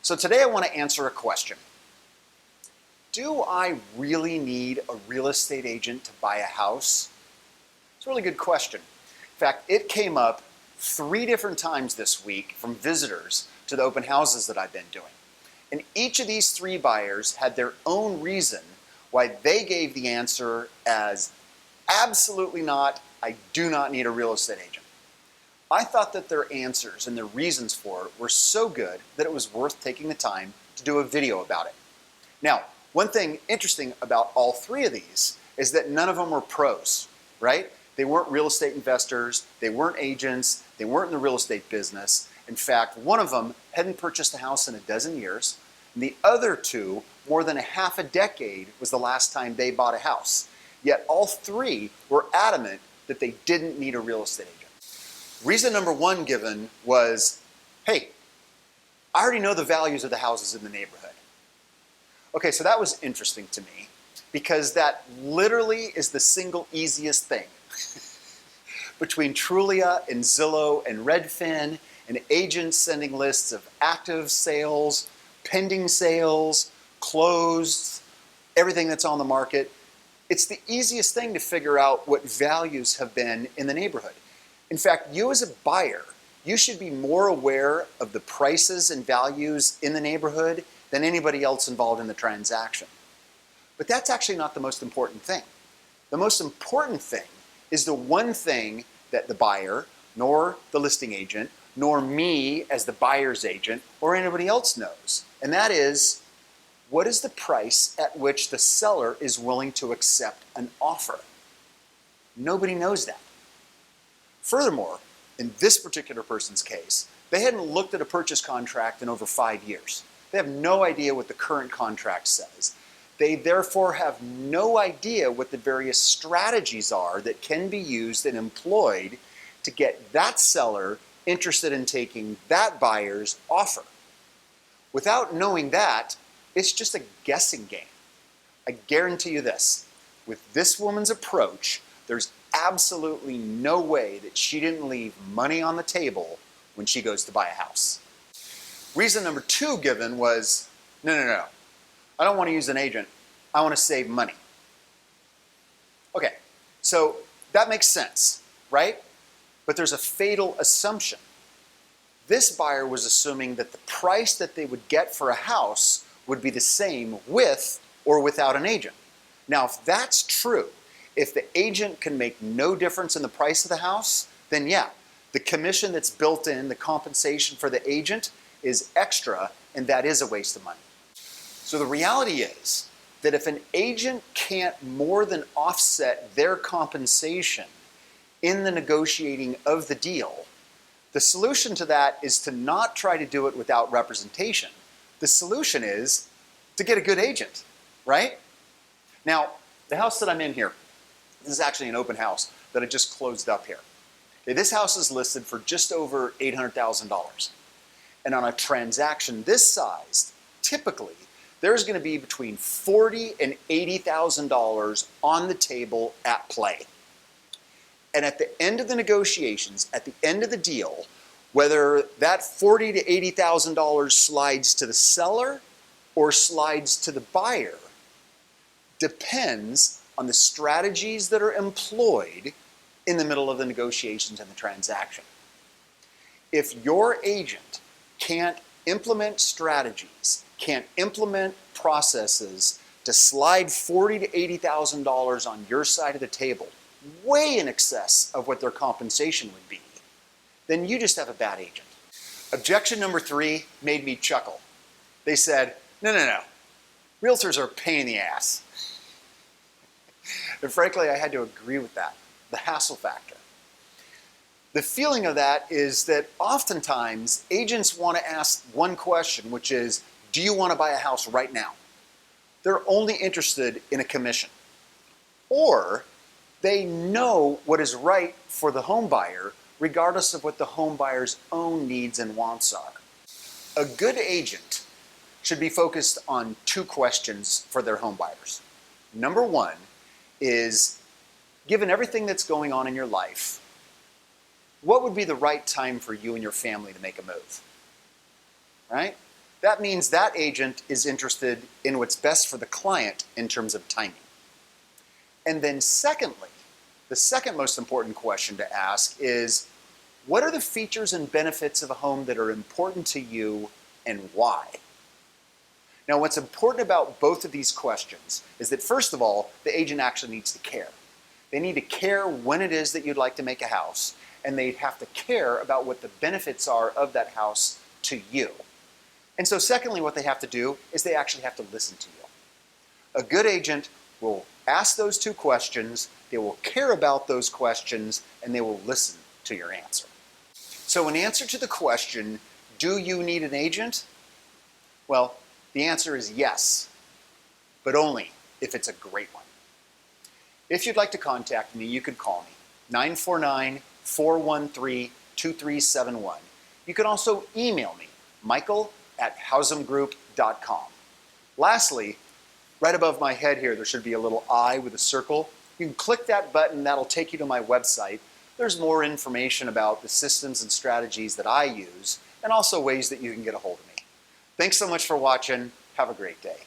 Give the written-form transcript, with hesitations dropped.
So today I want to answer a question. Do I really need a real estate agent to buy a house? It's a really good question. In fact, it came up 3 different times this week from visitors to the open houses that I've been doing. And each of these 3 buyers had their own reason why they gave the answer as absolutely not, I do not need a real estate agent. I thought that their answers and their reasons for it were so good that it was worth taking the time to do a video about it. Now, one thing interesting about all 3 of these is that none of them were pros, right? They weren't real estate investors, they weren't agents, they weren't in the real estate business. In fact, one of them hadn't purchased a house in a dozen years, and the other 2, more than a half a decade was the last time they bought a house. Yet all 3 were adamant that they didn't need a real estate agent. Reason number 1 given was, hey, I already know the values of the houses in the neighborhood. Okay, so that was interesting to me because that literally is the single easiest thing. Between Trulia and Zillow and Redfin and agents sending lists of active sales, pending sales, closed, everything that's on the market, it's the easiest thing to figure out what values have been in the neighborhood. In fact, you as a buyer, you should be more aware of the prices and values in the neighborhood than anybody else involved in the transaction. But that's actually not the most important thing. The most important thing is the one thing that the buyer, nor the listing agent, nor me as the buyer's agent, or anybody else knows. And that is, what is the price at which the seller is willing to accept an offer? Nobody knows that. Furthermore, in this particular person's case, they hadn't looked at a purchase contract in over 5 years. They have no idea what the current contract says. They therefore have no idea what the various strategies are that can be used and employed to get that seller interested in taking that buyer's offer. Without knowing that, it's just a guessing game. I guarantee you this, with this woman's approach, there's absolutely no way that she didn't leave money on the table when she goes to buy a house. Reason number 2 given was, no. I don't want to use an agent. I want to save money. Okay, so that makes sense, right? But there's a fatal assumption. This buyer was assuming that the price that they would get for a house would be the same with or without an agent. Now, if that's true, if the agent can make no difference in the price of the house, then yeah, the commission that's built in, the compensation for the agent, is extra, and that is a waste of money. So the reality is that if an agent can't more than offset their compensation in the negotiating of the deal, the solution to that is to not try to do it without representation. The solution is to get a good agent, right? Now, the house that I'm in here, this is actually an open house that I just closed up here. Okay, this house is listed for just over $800,000. And on a transaction this size, typically, there's going to be between $40,000 and $80,000 on the table at play. And at the end of the negotiations, at the end of the deal, whether that $40,000 to $80,000 slides to the seller or slides to the buyer depends on the strategies that are employed in the middle of the negotiations and the transaction. If your agent can't implement strategies, can't implement processes to slide $40,000 to $80,000 on your side of the table, way in excess of what their compensation would be, then you just have a bad agent. Objection number 3 made me chuckle. They said, no. Realtors are a pain in the ass. And frankly, I had to agree with that, the hassle factor. The feeling of that is that oftentimes agents want to ask one question, which is, do you want to buy a house right now? They're only interested in a commission. Or they know what is right for the home buyer, regardless of what the home buyer's own needs and wants are. A good agent should be focused on 2 questions for their home buyers. Number 1 is, given everything that's going on in your life, what would be the right time for you and your family to make a move? Right? that means that agent is interested in what's best for the client in terms of timing. And then secondly, the second most important question to ask is, what are the features and benefits of a home that are important to you and why? Now, what's important about both of these questions is that, first of all, the agent actually needs to care. They need to care when it is that you'd like to make a house, and they have to care about what the benefits are of that house to you. And so secondly, what they have to do is they actually have to listen to you. A good agent will ask those two questions, they will care about those questions, and they will listen to your answer. So in answer to the question, do you need an agent? Well, the answer is yes, but only if it's a great one. If you'd like to contact me, you could call me, 949-413-2371. You can also email me, michael@hausamgroup.com. Lastly, right above my head here, there should be a little eye with a circle. You can click that button, that'll take you to my website. There's more information about the systems and strategies that I use, and also ways that you can get a hold of me. Thanks so much for watching. Have a great day.